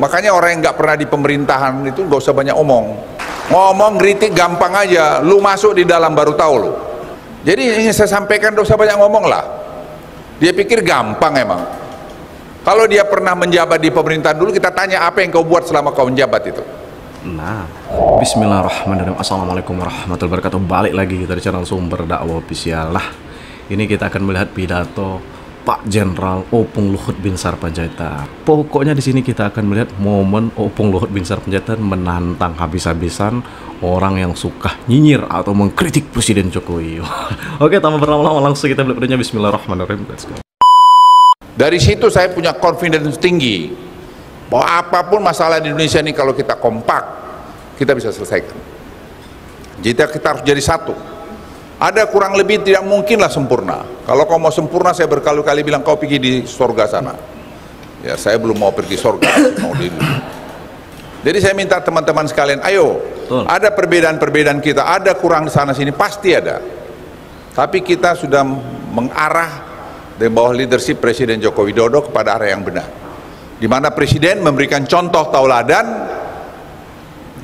makanya orang yang nggak pernah di pemerintahan itu nggak usah banyak omong. Ngomong kritik gampang aja, lu masuk di dalam baru tahu lu. Jadi ingin saya sampaikan, nggak usah banyak ngomong lah. Dia pikir gampang emang. Kalau dia pernah menjabat di pemerintahan dulu, kita tanya apa yang kau buat selama kau menjabat itu. Nah, bismillahirrahmanirrahim. Assalamualaikum warahmatullahi wabarakatuh. Balik lagi kita di channel Sumber Dakwah Official lah. Ini kita akan melihat pidato Pak Jenderal Opung Luhut Binsar Panjaitan. Pokoknya di sini kita akan melihat momen Opung Luhut Binsar Panjaitan menantang habis-habisan orang yang suka nyinyir atau mengkritik Presiden Jokowi. Oke, tanpa berlama-lama langsung kita melihat videonya. Bismillahirrahmanirrahim. Let's go. Dari situ saya punya confidence tinggi bahwa apapun masalah di Indonesia ini kalau kita kompak, kita bisa selesaikan. Jadi kita harus jadi satu. Ada kurang lebih, tidak mungkinlah sempurna. Kalau kau mau sempurna, saya berkali-kali bilang kau pergi di surga sana. Ya, saya belum mau pergi surga, mau di. Jadi saya minta teman-teman sekalian, ayo, ada perbedaan-perbedaan kita, ada kurang di sana sini, pasti ada. Tapi kita sudah mengarah dari bawah leadership Presiden Joko Widodo kepada arah yang benar. Di mana Presiden memberikan contoh tauladan,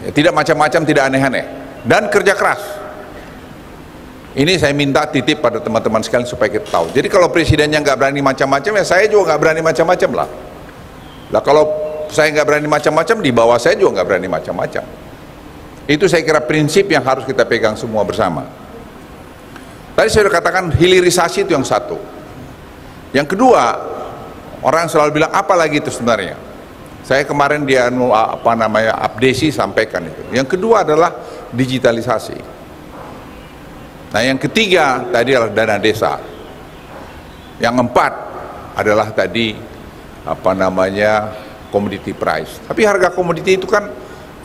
ya, tidak macam-macam, tidak aneh-aneh, dan kerja keras. Ini saya minta titip pada teman-teman sekalian supaya kita tahu. Jadi kalau presidennya nggak berani macam-macam, ya saya juga nggak berani macam-macam lah. Lah kalau saya nggak berani macam-macam, di bawah saya juga nggak berani macam-macam. Itu saya kira prinsip yang harus kita pegang semua bersama. Tadi saya sudah katakan hilirisasi itu yang satu. Yang kedua, orang selalu bilang apa lagi itu sebenarnya. Saya kemarin dia updesi sampaikan itu. Yang kedua adalah digitalisasi. Nah, yang ketiga tadi adalah dana desa. Yang keempat adalah tadi commodity price. Tapi harga komoditi itu kan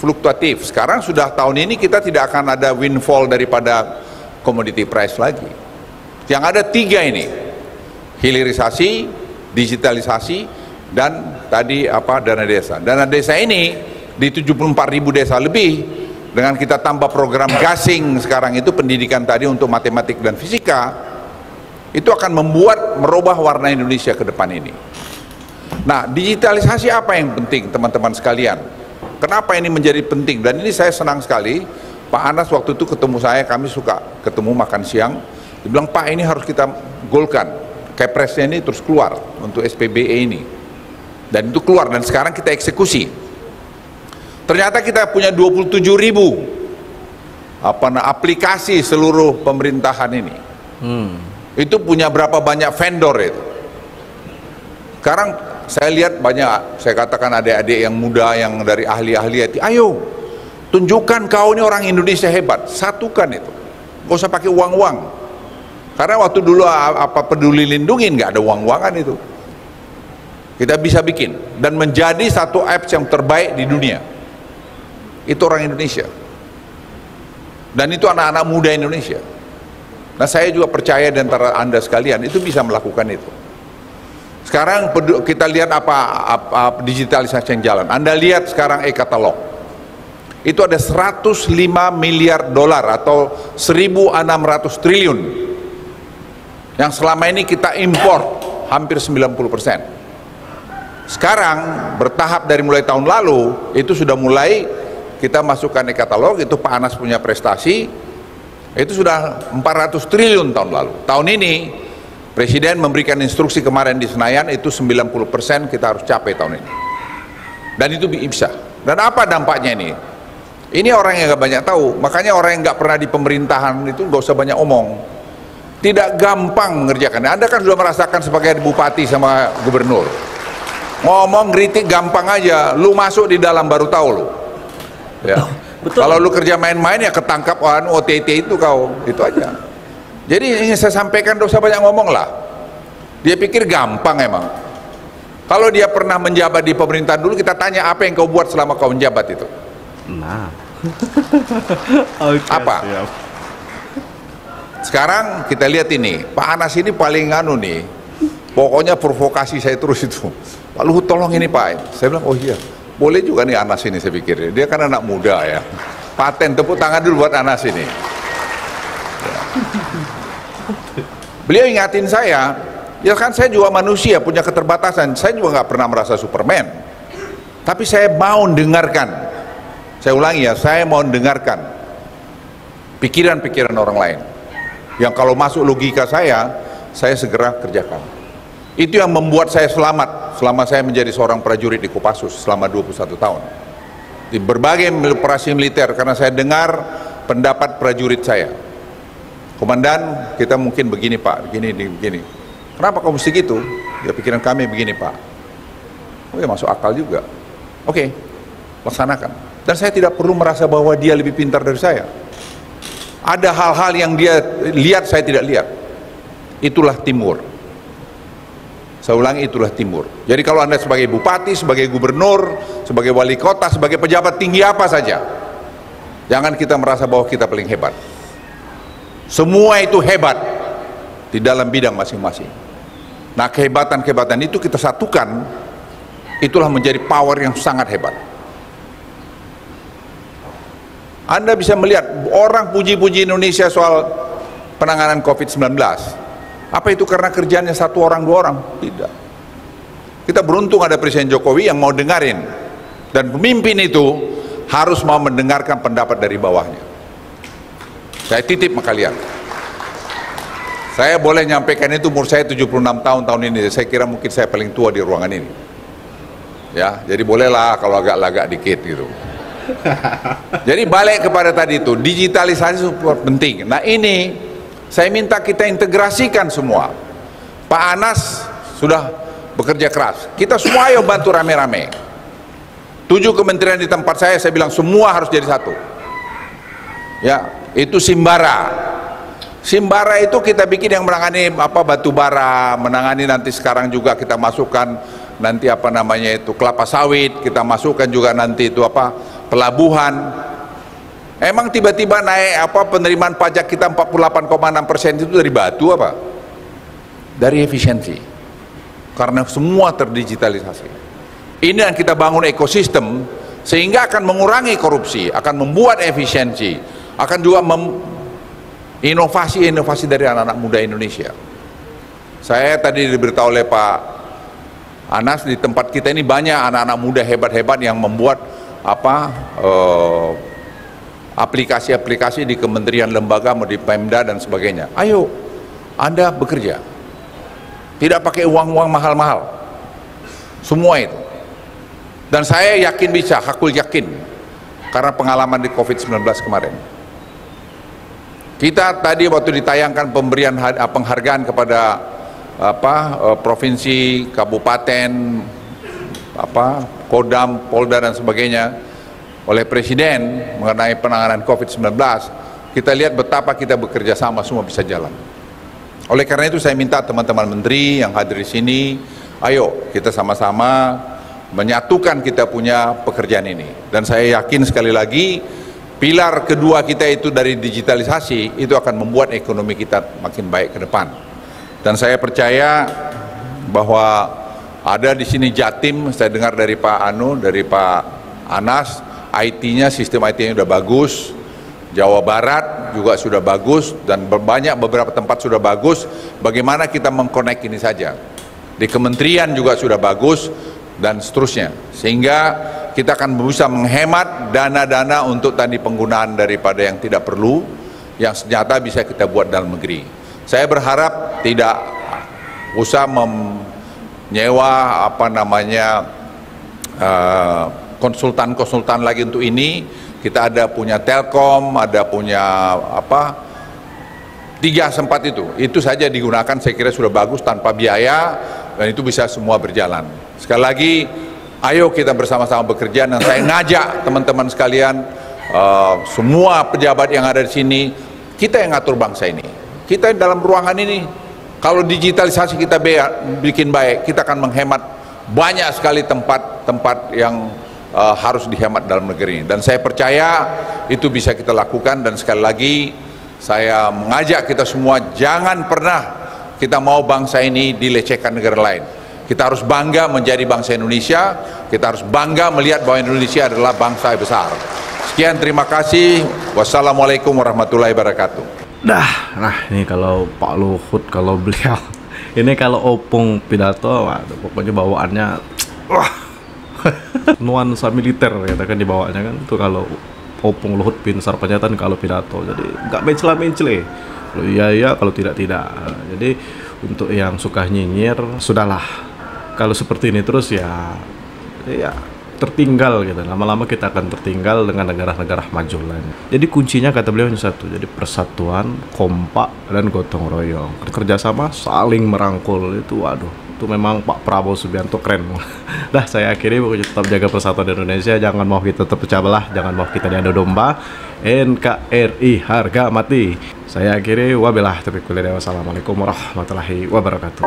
fluktuatif. Sekarang sudah tahun ini kita tidak akan ada windfall daripada commodity price lagi. Yang ada tiga ini: hilirisasi, digitalisasi, dan tadi dana desa. Dana desa ini di 74.000 desa lebih. Dengan kita tambah program gasing sekarang itu, pendidikan tadi untuk matematik dan fisika, itu akan merubah warna Indonesia ke depan ini. Nah, digitalisasi apa yang penting teman-teman sekalian? Kenapa ini menjadi penting? Dan ini saya senang sekali, Pak Anas waktu itu ketemu saya, kami suka ketemu makan siang, dia bilang, Pak, ini harus kita golkan, Kepresnya ini terus keluar untuk SPBE ini. Dan itu keluar, dan sekarang kita eksekusi. Ternyata kita punya 27.000 aplikasi seluruh pemerintahan ini. Itu punya berapa banyak vendor itu. Sekarang saya lihat banyak, saya katakan adik-adik yang muda yang dari ahli-ahli, ayo tunjukkan kau ini orang Indonesia hebat, satukan itu. Gak usah pakai uang-uang. Karena waktu dulu peduli lindungin nggak ada uang-uangan itu. Kita bisa bikin dan menjadi satu apps yang terbaik di dunia. Itu orang Indonesia, dan itu anak-anak muda Indonesia. Nah, saya juga percaya di antara Anda sekalian itu bisa melakukan itu. Sekarang kita lihat apa digitalisasi yang jalan. Anda lihat sekarang e-katalog itu ada 105 miliar dolar atau 1.600 triliun yang selama ini kita impor, hampir 90%. Sekarang bertahap dari mulai tahun lalu itu sudah mulai kita masukkan e-katalog. Itu Pak Anas punya prestasi, itu sudah 400 triliun tahun lalu. Tahun ini Presiden memberikan instruksi kemarin di Senayan, itu 90% kita harus capai tahun ini, dan itu bisa. Dan apa dampaknya ini? Ini orang yang gak banyak tahu. Makanya orang yang gak pernah di pemerintahan itu gak usah banyak omong. Tidak gampang mengerjakan. Anda kan sudah merasakan sebagai bupati sama gubernur, ngomong kritik gampang aja, lu masuk di dalam baru tahu lu. Ya. Kalau lu kerja main-main ya ketangkap OTT itu kau, itu aja. Jadi ingin saya sampaikan, gak usah banyak ngomong lah. Dia pikir gampang emang. Kalau dia pernah menjabat di pemerintahan dulu, kita tanya apa yang kau buat selama kau menjabat itu. Nah, apa? Siap. Sekarang kita lihat ini, Pak Anas ini paling nih. Pokoknya provokasi saya terus itu. Pak Luhut tolong ini Pak. Saya bilang, oh iya. Boleh juga nih Anas ini, saya pikir dia kan anak muda ya, paten, tepuk tangan dulu buat Anas ini ya. Beliau ingatin saya, ya kan saya juga manusia, punya keterbatasan, saya juga nggak pernah merasa Superman. Tapi saya mau dengarkan, saya ulangi ya, saya mau dengarkan pikiran-pikiran orang lain yang kalau masuk logika saya segera kerjakan. Itu yang membuat saya selamat selama saya menjadi seorang prajurit di Kopassus selama 21 tahun di berbagai operasi militer, karena saya dengar pendapat prajurit saya. Komandan, kita mungkin begini Pak, begini. Kenapa kamu mesti gitu? Ya pikiran kami begini Pak. Oh ya, masuk akal juga. Oke, laksanakan. Dan saya tidak perlu merasa bahwa dia lebih pintar dari saya. Ada hal-hal yang dia lihat saya tidak lihat. Itulah timur. Saya ulangi, itulah timur. Jadi kalau Anda sebagai bupati, sebagai gubernur, sebagai wali kota, sebagai pejabat tinggi apa saja, jangan kita merasa bahwa kita paling hebat. Semua itu hebat di dalam bidang masing-masing. Nah, kehebatan-kehebatan itu kita satukan, itulah menjadi power yang sangat hebat. Anda bisa melihat orang puji-puji Indonesia soal penanganan COVID-19. Apa itu karena kerjanya satu orang, dua orang? Tidak. Kita beruntung ada Presiden Jokowi yang mau dengarin, dan pemimpin itu harus mau mendengarkan pendapat dari bawahnya. Saya titip sama kalian. Saya boleh nyampaikan itu, umur saya 76 tahun ini. Saya kira mungkin saya paling tua di ruangan ini. Ya, jadi bolehlah kalau agak-agak dikit gitu. Jadi balik kepada tadi itu, digitalisasi super penting. Nah ini saya minta kita integrasikan semua. Pak Anas sudah bekerja keras. Kita semua ayo bantu rame-rame. 7 kementerian di tempat saya bilang semua harus jadi satu. Ya, itu Simbara. Simbara itu kita bikin yang menangani batu bara, menangani nanti sekarang juga kita masukkan nanti kelapa sawit, kita masukkan juga nanti itu pelabuhan. Emang tiba-tiba naik penerimaan pajak kita 48,6% itu dari batu apa? Dari efisiensi. Karena semua terdigitalisasi. Ini yang kita bangun ekosistem sehingga akan mengurangi korupsi, akan membuat efisiensi, akan juga inovasi-inovasi dari anak-anak muda Indonesia. Saya tadi diberitahu oleh Pak Anas, di tempat kita ini banyak anak-anak muda hebat-hebat yang membuat aplikasi-aplikasi di kementerian, lembaga, di Pemda dan sebagainya. Ayo, Anda bekerja. Tidak pakai uang-uang mahal-mahal. Semua itu. Dan saya yakin bisa, hakul yakin. Karena pengalaman di COVID-19 kemarin. Kita tadi waktu ditayangkan pemberian penghargaan kepada provinsi, kabupaten, Kodam, Polda dan sebagainya oleh Presiden mengenai penanganan COVID-19, kita lihat betapa kita bekerja sama semua bisa jalan. Oleh karena itu saya minta teman-teman menteri yang hadir di sini, ayo kita sama-sama menyatukan kita punya pekerjaan ini. Dan saya yakin sekali lagi, pilar kedua kita itu dari digitalisasi, itu akan membuat ekonomi kita makin baik ke depan. Dan saya percaya bahwa ada di sini Jatim, saya dengar dari Pak Anas, IT-nya, sistem IT-nya sudah bagus, Jawa Barat juga sudah bagus, dan beberapa tempat sudah bagus. Bagaimana kita mengkonek ini saja? Di kementerian juga sudah bagus, dan seterusnya. Sehingga kita akan bisa menghemat dana-dana untuk tadi penggunaan daripada yang tidak perlu, yang ternyata bisa kita buat dalam negeri. Saya berharap tidak usah menyewa konsultan-konsultan lagi untuk ini. Kita ada punya Telkom, ada punya 3 itu saja digunakan, saya kira sudah bagus tanpa biaya, dan itu bisa semua berjalan. Sekali lagi, ayo kita bersama-sama bekerja, dan saya ngajak teman-teman sekalian, semua pejabat yang ada di sini, kita yang ngatur bangsa ini. Kita dalam ruangan ini, kalau digitalisasi kita bikin baik, kita akan menghemat banyak sekali tempat-tempat yang harus dihemat dalam negeri ini. Dan saya percaya itu bisa kita lakukan. Dan sekali lagi saya mengajak kita semua, jangan pernah kita mau bangsa ini dilecehkan negara lain. Kita harus bangga menjadi bangsa Indonesia, kita harus bangga melihat bahwa Indonesia adalah bangsa besar. Sekian, terima kasih. Wassalamualaikum warahmatullahi wabarakatuh. Nah ini kalau Pak Luhut, kalau beliau ini kalau opung pidato, waduh, pokoknya bawaannya Nuansa militer katakan dibawanya kan itu kalau Opung Luhut bin Sarpanjaitan kalau pidato. Jadi nggak mencela-mencele. Kalau iya, kalau tidak. Jadi untuk yang suka nyinyir, sudahlah. Kalau seperti ini terus ya tertinggal gitu. Lama-lama kita akan tertinggal dengan negara-negara maju lain. Jadi kuncinya kata beliau hanya satu. Jadi persatuan, kompak, dan gotong royong. Kerjasama, saling merangkul itu, waduh. Itu memang Pak Prabowo Subianto keren. Dah saya akhiri, pokoknya tetap jaga persatuan Indonesia. Jangan mau kita terpecah belah, jangan mau kita diadu domba. NKRI harga mati. Saya akhiri, wabillahi taufiq wal hidayah. Wassalamualaikum warahmatullahi wabarakatuh.